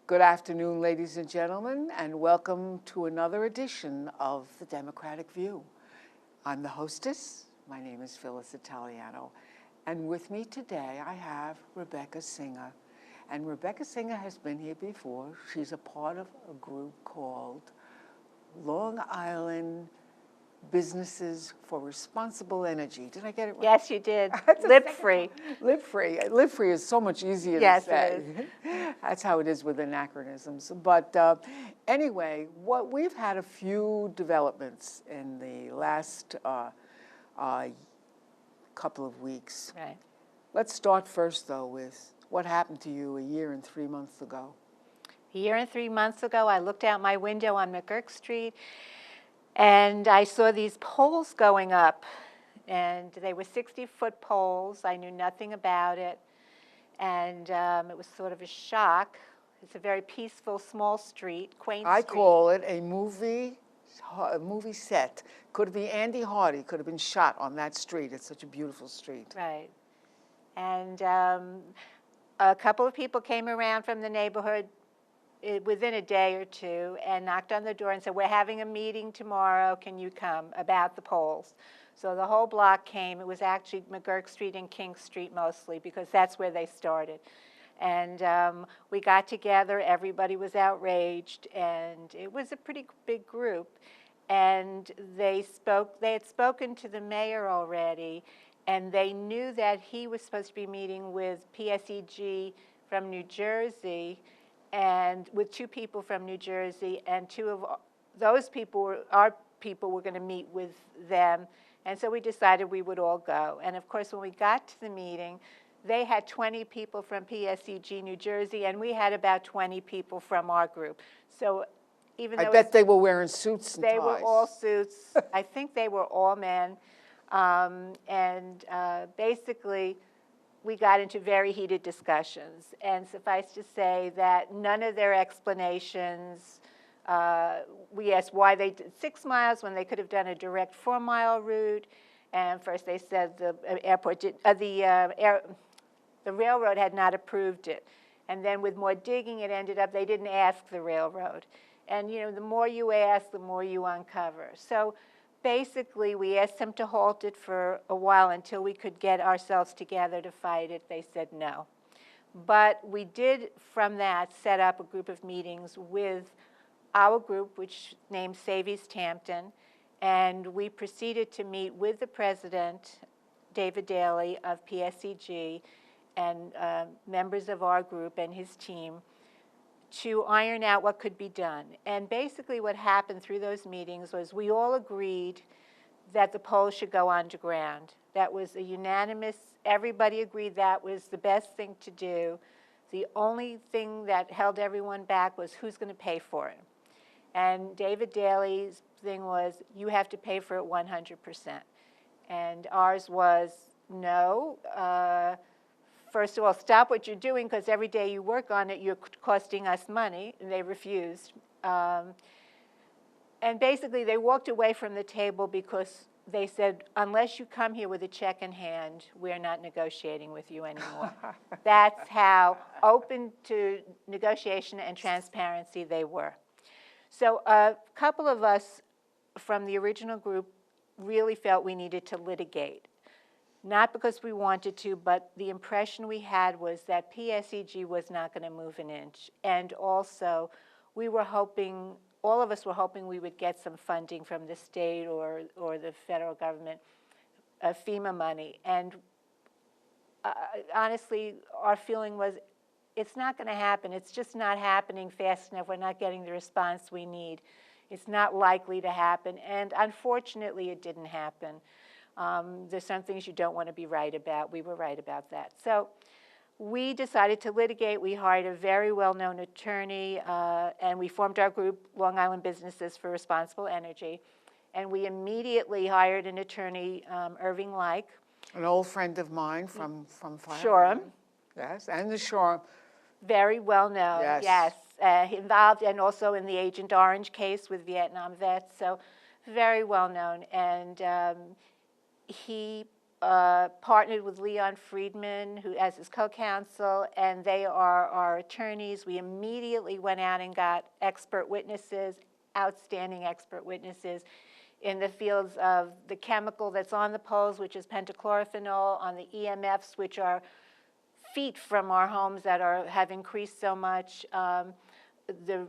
Good afternoon, ladies and gentlemen, and welcome to another edition of The Democratic View. I'm the hostess. My name is Phyllis Italiano, and with me today I have Rebecca Singer. And Rebecca Singer has been here before. She's a part of a group called Long Island Businesses for Responsible Energy. Did I get it right? Yes, you did. Lip free. Lip free. Lip free is so much easier yes, to say. It is. That's how it is with anachronisms. But anyway, we've had a few developments in the last couple of weeks. Right. Let's start first, though, with what happened to you a year and 3 months ago. A year and 3 months ago, I looked out my window on McGurk Street, and I saw these poles going up, and they were 60-foot poles. I knew nothing about it, and it was sort of a shock. It's a very peaceful, small street, quaint street. I call it a movie set. Could be Andy Hardy, could have been shot on that street. It's such a beautiful street. Right. And a couple of people came around from the neighborhood within a day or two and knocked on the door and said, we're having a meeting tomorrow, can you come, about the polls. So the whole block came. It was actually McGurk Street and King Street mostly, because that's where they started. And we got together, everybody was outraged, and it was a pretty big group. And they had spoken to the mayor already, and they knew that he was supposed to be meeting with PSEG from New Jersey, and with 2 people from New Jersey, and 2 of those people, our people, were going to meet with them. And so we decided we would all go. And of course, when we got to the meeting, they had 20 people from PSEG New Jersey, and we had about 20 people from our group. So even though I bet they were wearing suits and ties. They were all suits. I think they were all men. Basically, we got into very heated discussions, and suffice to say that none of their explanations, we asked why they did 6 miles when they could have done a direct 4-mile route, and first they said the railroad had not approved it, and then with more digging it ended up they didn't ask the railroad, and you know, the more you ask, the more you uncover. So basically, we asked them to halt it for a while until we could get ourselves together to fight it. They said no. But we did, from that, set up a group of meetings with our group, which named Save East Hampton, and we proceeded to meet with the president, David Daly of PSEG, and members of our group and his team, to iron out what could be done. And basically what happened through those meetings was we all agreed that the poles should go underground. That was a unanimous, everybody agreed that was the best thing to do. The only thing that held everyone back was who's going to pay for it. And David Daly's thing was, you have to pay for it 100%. And ours was, no, first of all, stop what you're doing, because every day you work on it, you're costing us money. And they refused. And basically, they walked away from the table because they said, unless you come here with a check in hand, we're not negotiating with you anymore. That's how open to negotiation and transparency they were. So a couple of us from the original group really felt we needed to litigate. Not because we wanted to, but the impression we had was that PSEG was not going to move an inch. And also, we were hoping, all of us were hoping we would get some funding from the state or the federal government, FEMA money. And honestly, our feeling was, it's not going to happen. It's just not happening fast enough. We're not getting the response we need. It's not likely to happen. And unfortunately, it didn't happen. There's some things you don't want to be right about. We were right about that. So we decided to litigate. We hired a very well-known attorney, and we formed our group, Long Island Businesses for Responsible Energy. And we immediately hired an attorney, Irving Like. An old friend of mine from Shoreham. Yes, and the Shoreham. Very well known, Yes. involved, and also in the Agent Orange case with Vietnam vets, so very well known. And he partnered with Leon Friedman, who as his co-counsel, and they are our attorneys. We immediately went out and got expert witnesses, outstanding expert witnesses, in the fields of the chemical that's on the poles, which is pentachlorophenol, on the EMFs, which are feet from our homes that have increased so much, the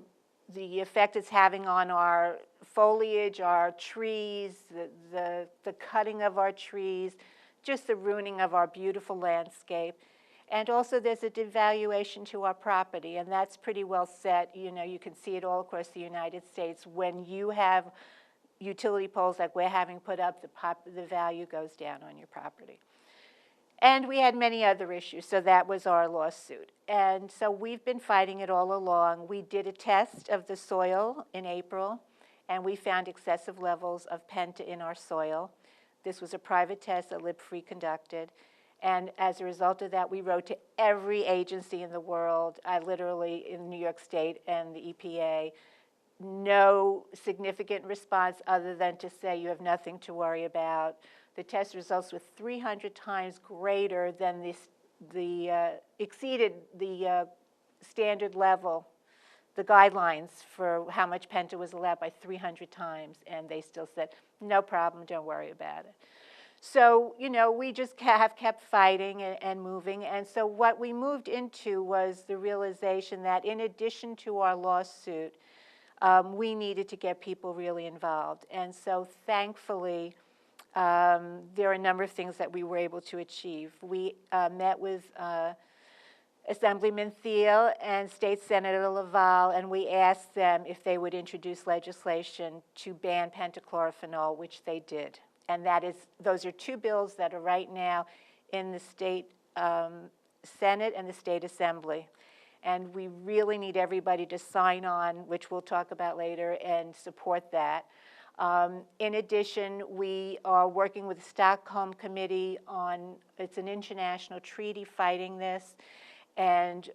effect it's having on our foliage, our trees, the cutting of our trees, just the ruining of our beautiful landscape. And also there's a devaluation to our property, and that's pretty well set. You know, you can see it all across the United States. When you have utility poles like we're having put up, the value goes down on your property. And we had many other issues, so that was our lawsuit. And so we've been fighting it all along. We did a test of the soil in April, and we found excessive levels of Penta in our soil. This was a private test that LibFree conducted. And as a result of that, we wrote to every agency in the world, literally in New York State and the EPA. No significant response other than to say you have nothing to worry about. The test results were 300 times greater than exceeded the standard level, the guidelines for how much Penta was allowed by 300 times, and they still said, no problem, don't worry about it. So, you know, we just have kept fighting and moving, and so what we moved into was the realization that in addition to our lawsuit, we needed to get people really involved. And so thankfully, there are a number of things that we were able to achieve. We met with Assemblyman Thiel and State Senator Laval, and we asked them if they would introduce legislation to ban pentachlorophenol, which they did. And those are two bills that are right now in the state Senate and the state Assembly. And we really need everybody to sign on, which we'll talk about later, and support that. In addition, we are working with the Stockholm Committee on, it's an international treaty fighting this, and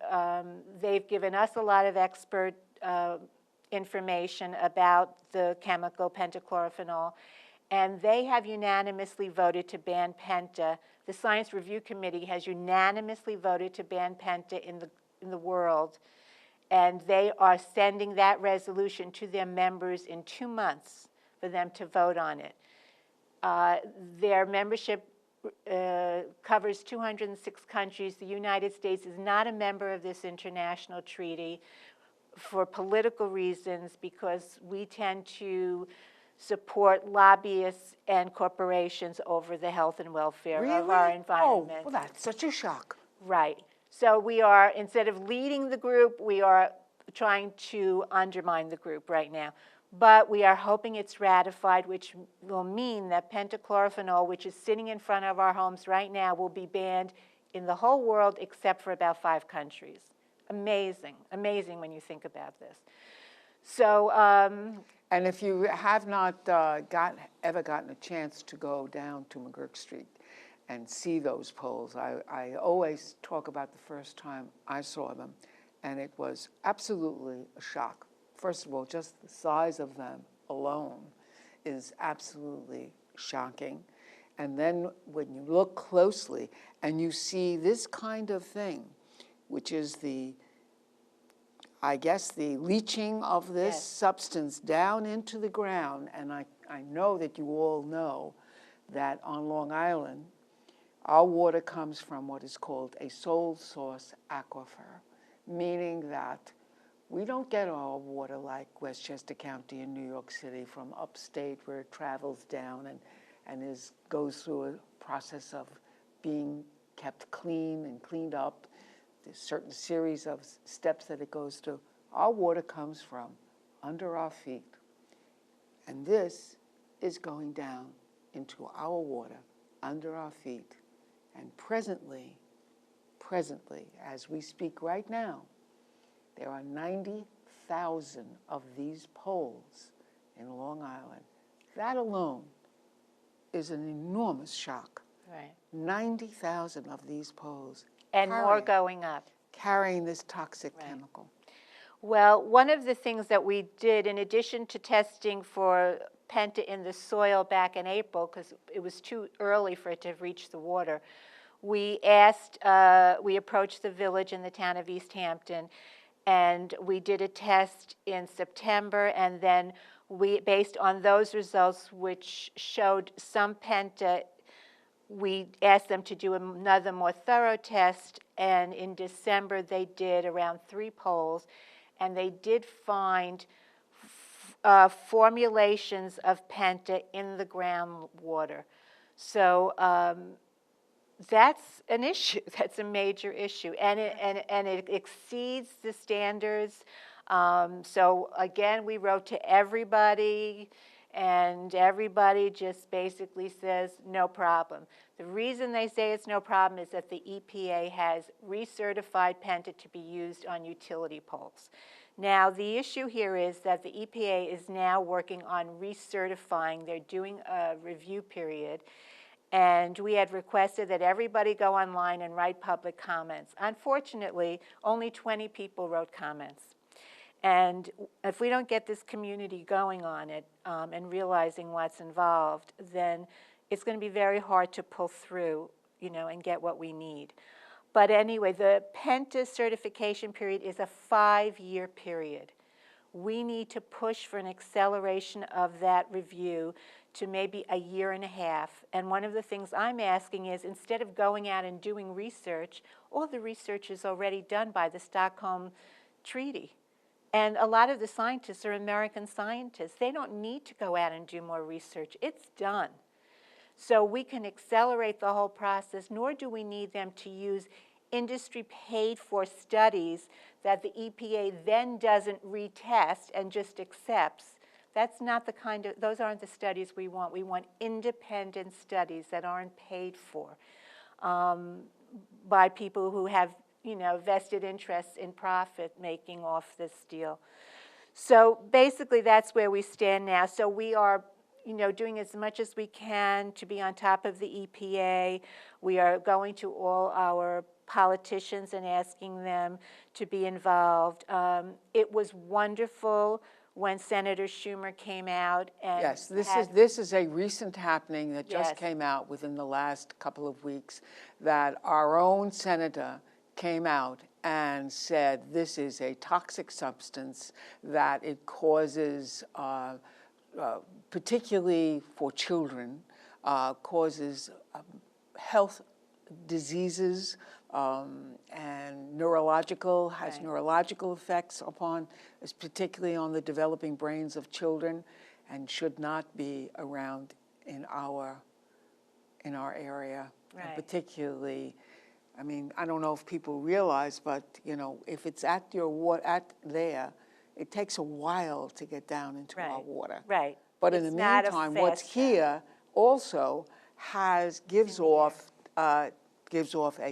they've given us a lot of expert information about the chemical pentachlorophenol, and they have unanimously voted to ban Penta. The Science Review Committee has unanimously voted to ban Penta in the world, and they are sending that resolution to their members in 2 months for them to vote on it. Their membership covers 206 countries. The United States is not a member of this international treaty for political reasons, because we tend to support lobbyists and corporations over the health and welfare of our environment. Oh, well, that's such a shock. Right. So we are, instead of leading the group, we are trying to undermine the group right now. But we are hoping it's ratified, which will mean that pentachlorophenol, which is sitting in front of our homes right now, will be banned in the whole world except for about 5 countries. Amazing, amazing when you think about this. So, and if you have not ever gotten a chance to go down to McGurk Street and see those poles, I always talk about the first time I saw them, and it was absolutely a shock. First of all, just the size of them alone is absolutely shocking. And then when you look closely and you see this kind of thing, which is I guess the leaching of this substance down into the ground, and I know that you all know that on Long Island, our water comes from what is called a sole source aquifer, meaning that we don't get our water like Westchester County in New York City from upstate, where it travels down and goes through a process of being kept clean and cleaned up. There's a certain series of steps that it goes through. Our water comes from under our feet. And this is going down into our water, under our feet. And presently, as we speak right now, there are 90,000 of these poles in Long Island. That alone is an enormous shock. Right. 90,000 of these poles. And more going up. Carrying this toxic chemical. Well, one of the things that we did, in addition to testing for Penta in the soil back in April, because it was too early for it to reach the water, we approached the village in the town of East Hampton, and we did a test in September, and then based on those results, which showed some Penta, we asked them to do another more thorough test, and in December they did around 3 poles, and they did find formulations of Penta in the groundwater. So that's an issue. That's a major issue, and it exceeds the standards. So again, we wrote to everybody, and everybody just basically says no problem. The reason they say it's no problem is that the EPA has recertified Penta to be used on utility poles. Now, the issue here is that the EPA is now working on recertifying. They're doing a review period, and we had requested that everybody go online and write public comments. Unfortunately, only 20 people wrote comments. And if we don't get this community going on it and realizing what's involved, then it's going to be very hard to pull through, and get what we need. But anyway, the Penta certification period is a 5-year period. We need to push for an acceleration of that review to maybe a 1.5 years. And one of the things I'm asking is, instead of going out and doing research, all the research is already done by the Stockholm Treaty. And a lot of the scientists are American scientists. They don't need to go out and do more research. It's done. So we can accelerate the whole process, nor do we need them to use industry paid for studies that the EPA then doesn't retest and just accepts. That's not the those aren't the studies we want. We want independent studies that aren't paid for by people who have vested interests in profit making off this deal. So basically that's where we stand now. So we are doing as much as we can to be on top of the EPA. We are going to all our politicians and asking them to be involved. It was wonderful when Senator Schumer came out and yes, this is a recent happening that just Yes. came out within the last couple of weeks, that our own senator came out and said this is a toxic substance, that it causes, particularly for children, causes health diseases and neurological effects upon, particularly on the developing brains of children, and should not be around in our area. Right. And particularly, I mean, I don't know if people realize, but if it's at there, it takes a while to get down into our water. Right. But in the meantime, what's here also gives off a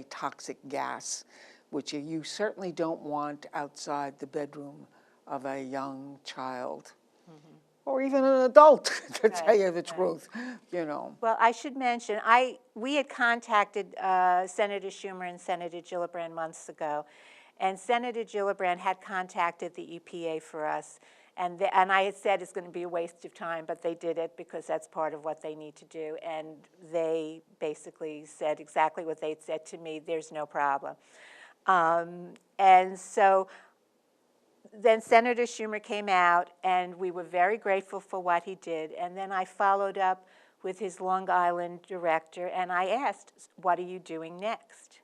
toxic gas, which you certainly don't want outside the bedroom of a young child, or even an adult, to tell you the truth. Well, I should mention, we had contacted Senator Schumer and Senator Gillibrand months ago, and Senator Gillibrand had contacted the EPA for us, and I had said it's going to be a waste of time, but they did it because that's part of what they need to do, and they basically said exactly what they'd said to me: there's no problem. And so then Senator Schumer came out, and we were very grateful for what he did. And then I followed up with his Long Island director, and I asked, what are you doing next?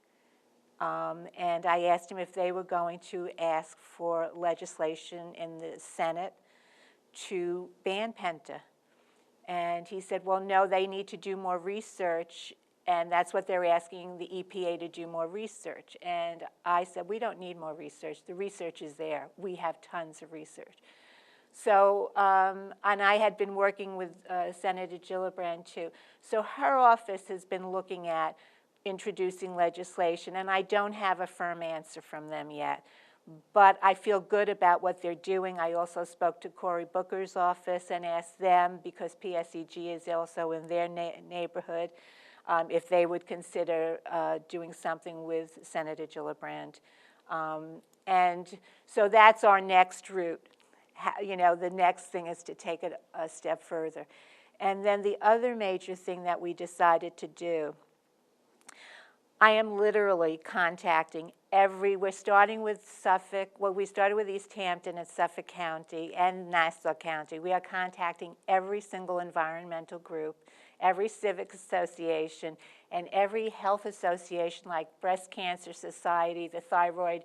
And I asked him if they were going to ask for legislation in the Senate to ban Penta. And he said, well, no, they need to do more research, and that's what they're asking the EPA to do, more research. And I said, we don't need more research. The research is there. We have tons of research. So, and I had been working with Senator Gillibrand too. So her office has been looking at introducing legislation, and I don't have a firm answer from them yet. But I feel good about what they're doing. I also spoke to Cory Booker's office and asked them, because PSEG is also in their neighborhood, if they would consider doing something with Senator Gillibrand. And so that's our next route. You know, the next thing is to take it a step further. And then the other major thing that we decided to do, I am literally contacting we're starting with Suffolk, well, we started with East Hampton and Suffolk County and Nassau County. We are contacting every single environmental group, every civic association, and every health association like Breast Cancer Society, the Thyroid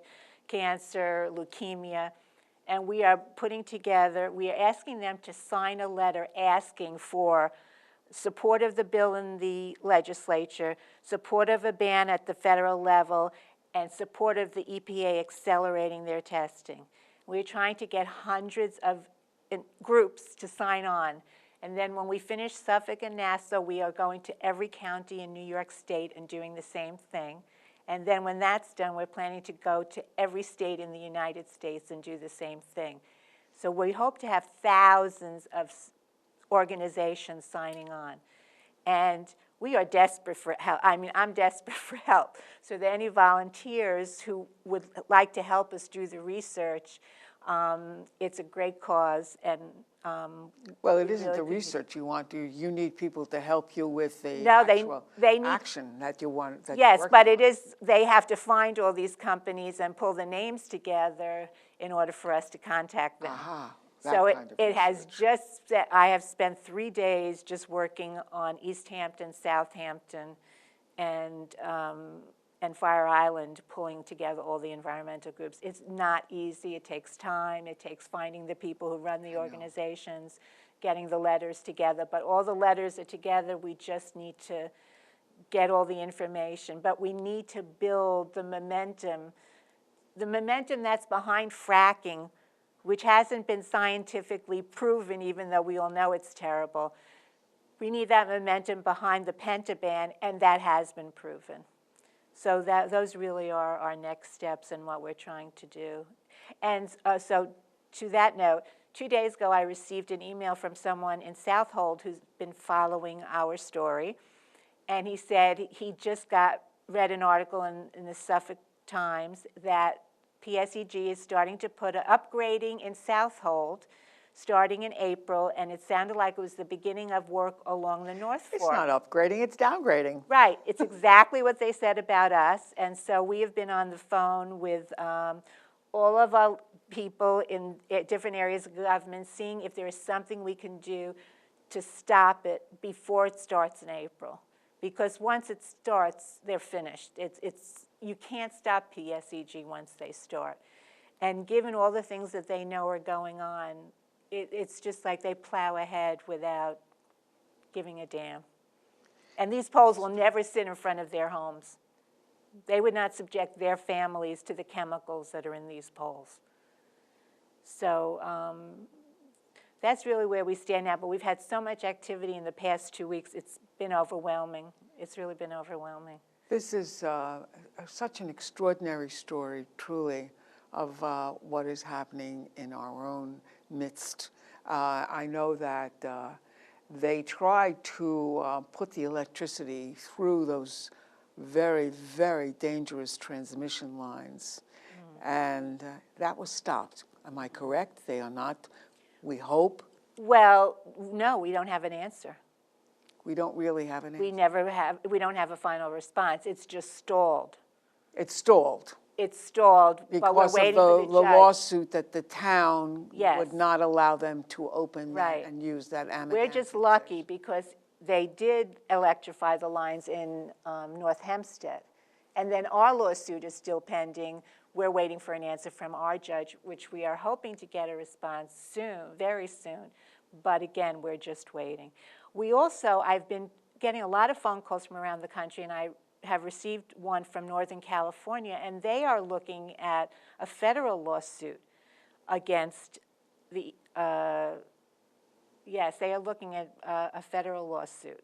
Cancer, Leukemia, and we are putting together, we are asking them to sign a letter asking for support of the bill in the legislature, support of a ban at the federal level, and support of the EPA accelerating their testing. We're trying to get hundreds of groups to sign on. And then when we finish Suffolk and Nassau, we are going to every county in New York State and doing the same thing. And then when that's done, we're planning to go to every state in the United States and do the same thing. So we hope to have thousands of organizations signing on. And we are desperate for help. I mean, I'm desperate for help. So if there are any volunteers who would like to help us do the research, it's a great cause. And well, it isn't the research you want. You need people to help you with the they need action that you want. That yes, you're but working it is. They have to find all these companies and pull the names together in order for us to contact them. Aha. So it has just, I have spent 3 days just working on East Hampton, Southampton, and Fire Island, pulling together all the environmental groups. It's not easy. It takes time. It takes finding the people who run the organizations, getting the letters together. But all the letters are together. We just need to get all the information. But we need to build the momentum that's behind fracking, which hasn't been scientifically proven, even though we all know it's terrible. We need that momentum behind the Penta ban, and that has been proven. So those really are our next steps in what we're trying to do. And so to that note, 2 days ago I received an email from someone in Southold who's been following our story, and he said he just read an article in the Suffolk Times that PSEG is starting to put upgrading in Southold starting in April, and it sounded like it was the beginning of work along the North Fork. It's not upgrading, it's downgrading. Right, it's exactly what they said about us, and so we have been on the phone with all of our people in different areas of government, seeing if there is something we can do to stop it before it starts in April. Because once it starts, they're finished. You can't stop PSEG once they start. And given all the things that they know are going on, it's just like they plow ahead without giving a damn. And these poles will never sit in front of their homes. They would not subject their families to the chemicals that are in these poles. So that's really where we stand now. But we've had so much activity in the past 2 weeks, it's been overwhelming. It's really been overwhelming. This is such an extraordinary story, truly, of what is happening in our own midst. I know that they tried to put the electricity through those very, very dangerous transmission lines, and that was stopped. Am I correct? They are not, we hope? Well, no, we don't have an answer. We don't really have an answer? We don't have a final response. It's just stalled. It's stalled? It's stalled, but we're waiting for the judge. Because of the lawsuit that the town would not allow them to open that and use that Amazon. We're just lucky because they did electrify the lines in North Hempstead. And then our lawsuit is still pending. We're waiting for an answer from our judge, which we are hoping to get a response soon, very soon. But again, we're just waiting. We also, I've been getting a lot of phone calls from around the country, and I have received one from Northern California, and they are looking at a federal lawsuit against yes, they are looking at a federal lawsuit.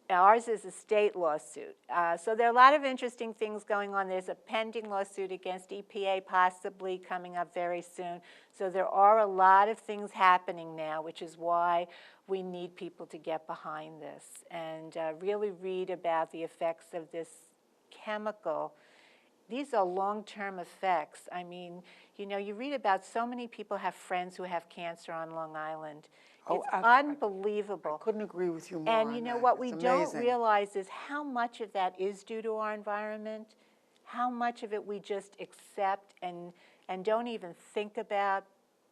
Ours is a state lawsuit. So there are a lot of interesting things going on. There's a pending lawsuit against EPA possibly coming up very soon. So there are a lot of things happening now, which is why we need people to get behind this and really read about the effects of this chemical. These are long-term effects. I mean, you know, you read about so many people have friends who have cancer on Long Island. It's unbelievable. I couldn't agree with you more. And you know what we don't realize is how much of that is due to our environment, how much of it we just accept and don't even think about,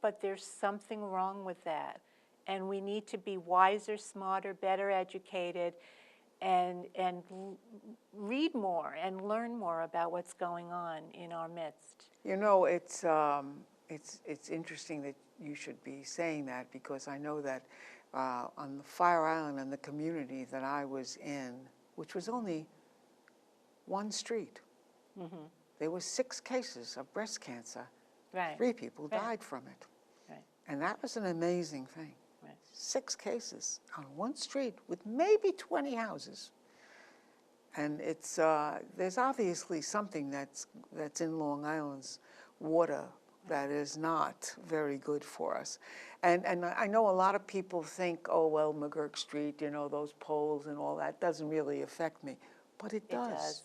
but there's something wrong with that. And we need to be wiser, smarter, better educated, and read more and learn more about what's going on in our midst. You know, it's interesting that you should be saying that, because I know that on the Fire Island and the community that I was in, which was only one street, there were 6 cases of breast cancer. Right. 3 people died from it. Right. And that was an amazing thing. Right. 6 cases on one street with maybe 20 houses. And it's there's obviously something that's in Long Island's water that is not very good for us. And I know a lot of people think, oh, well, McGurk Street, you know, those poles and all that doesn't really affect me. But it does.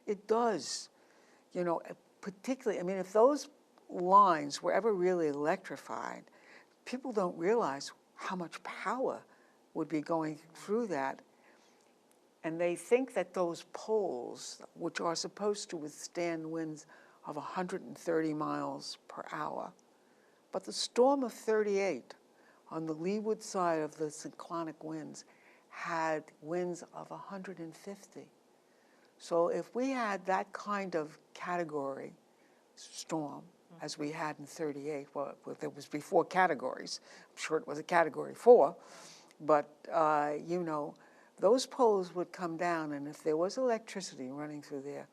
It does. You know, particularly, I mean, if those lines were ever really electrified, people don't realize how much power would be going through that. And they think that those poles, which are supposed to withstand winds of 130 miles per hour, but the storm of 38 on the leeward side of the cyclonic winds had winds of 150. So if we had that kind of category storm, as we had in 38, well, it was before categories. I'm sure it was a category 4, but you know, those poles would come down, and if there was electricity running through there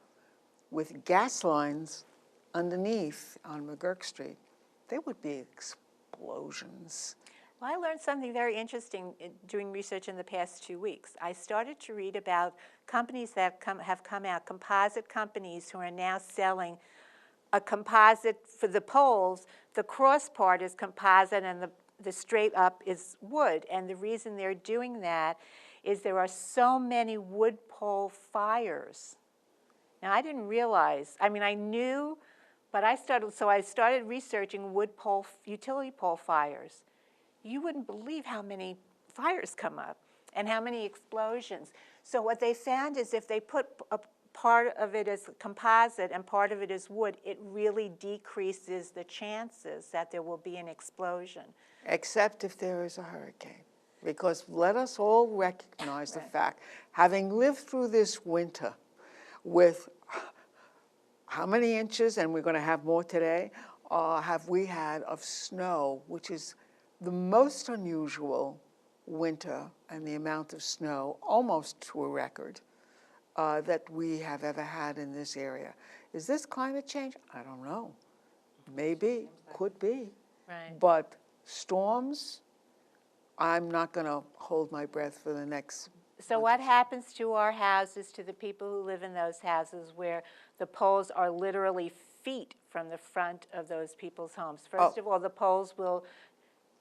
with gas lines underneath on McGurk Street, there would be explosions. Well, I learned something very interesting doing research in the past 2 weeks. I started to read about companies that have come out, composite companies who are now selling a composite for the poles. The cross part is composite and the straight up is wood. And the reason they're doing that is there are so many wood pole fires. Now, I didn't realize, I mean, I knew, but I started researching wood pole, utility pole fires. You wouldn't believe how many fires come up and how many explosions. So what they found is if they put a part of it as composite and part of it is wood, it really decreases the chances that there will be an explosion. Except if there is a hurricane. Because let us all recognize the fact, having lived through this winter with how many inches, and we're going to have more today, have we had of snow, which is the most unusual winter and the amount of snow, almost to a record, that we have ever had in this area. Is this climate change? I don't know. Maybe, could be. Right. But storms, I'm not going to hold my breath for the next. So what happens to our houses, to the people who live in those houses where the poles are literally feet from the front of those people's homes? First of all, the poles will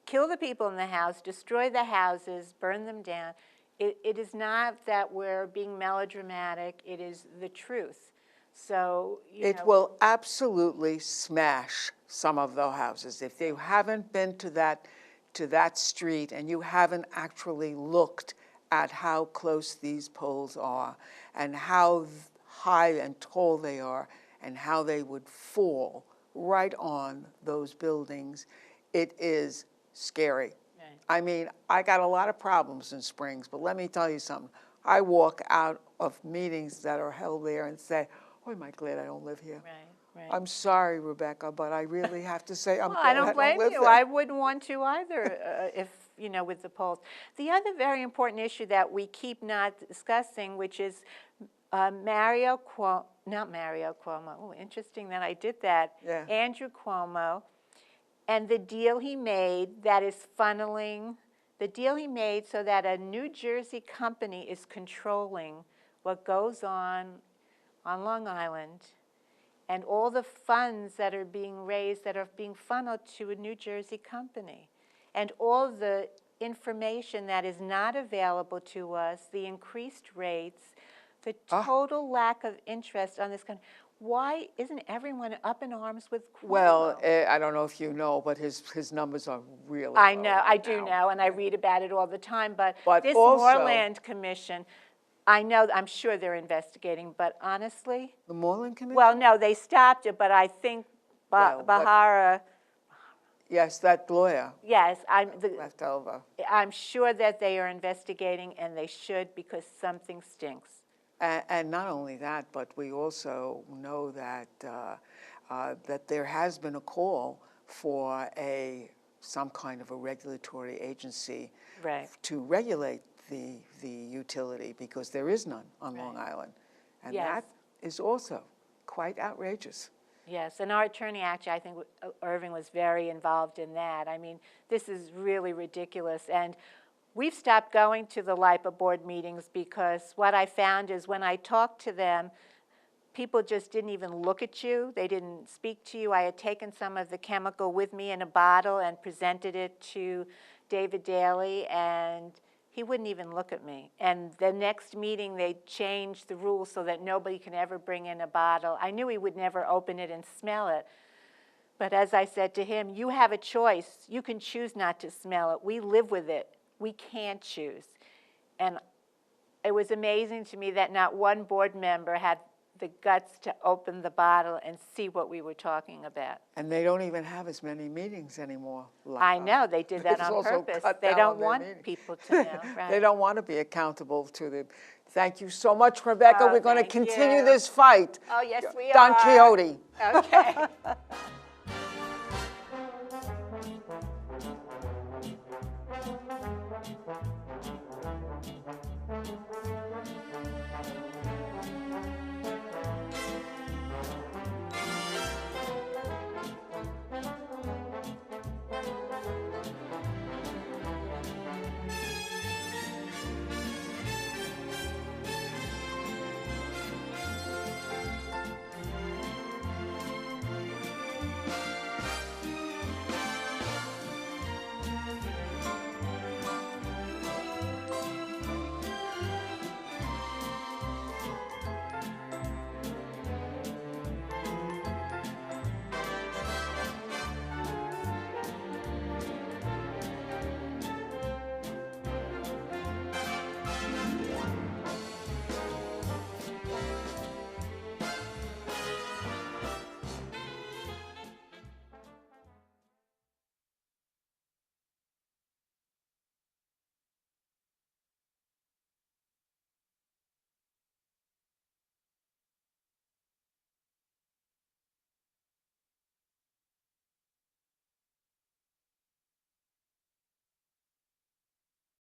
kill the people in the house, destroy the houses, burn them down. It is not that we're being melodramatic. It is the truth. So, it will absolutely smash some of the houses. If you haven't been to that street and you haven't actually looked at how close these poles are and how high and tall they are and how they would fall right on those buildings, it is scary. Right. I mean, I got a lot of problems in Springs, but let me tell you something. I walk out of meetings that are held there and say, oh, am I glad I don't live here? Right, right. I'm sorry, Rebecca, but I really have to say I'm glad I don't blame live you. there. I wouldn't want to either if, you know, with the polls. The other very important issue that we keep not discussing, which is Mario Cuomo, not Mario Cuomo. Oh, interesting that I did that. Yeah. Andrew Cuomo And the deal he made that is funneling, the deal he made so that a New Jersey company is controlling what goes on Long Island, and all the funds that are being raised that are being funneled to a New Jersey company. And all the information that is not available to us, the increased rates, the total lack of interest on this country. Why isn't everyone up in arms with Cuomo? Well, I don't know if you know, but his numbers are really I low know, right I do now. know, and I read about it all the time, but this also- Moorland Commission, I'm sure they're investigating, but honestly, The Moreland Commission? well, no, they stopped it, but I think Well, but- Bahara, Yes, that lawyer yes, left over. I'm sure that they are investigating, and they should, because something stinks. And not only that, but we also know that that there has been a call for some kind of a regulatory agency Right. to regulate the utility, because there is none on Long Island. And Yes. that is also quite outrageous. Yes, and our attorney, actually, I think Irving was very involved in that. I mean, this is really ridiculous. And we've stopped going to the LIPA board meetings because what I found is when I talked to them, people just didn't even look at you. They didn't speak to you. I had taken some of the chemical with me in a bottle and presented it to David Daly, and he wouldn't even look at me. And the next meeting, they changed the rules so that nobody can ever bring in a bottle. I knew he would never open it and smell it. But as I said to him, you have a choice. You can choose not to smell it. We live with it. We can't choose. And it was amazing to me that not one board member had the guts to open the bottle and see what we were talking about. And they don't even have as many meetings anymore. I know, they did that They've on also purpose. cut They down don't on their want meetings. people to know, right? They don't want to be accountable to them. Thank you so much, Rebecca. Oh, We're going to thank continue you. this fight. Oh, yes, we Don are. Quixote. Okay.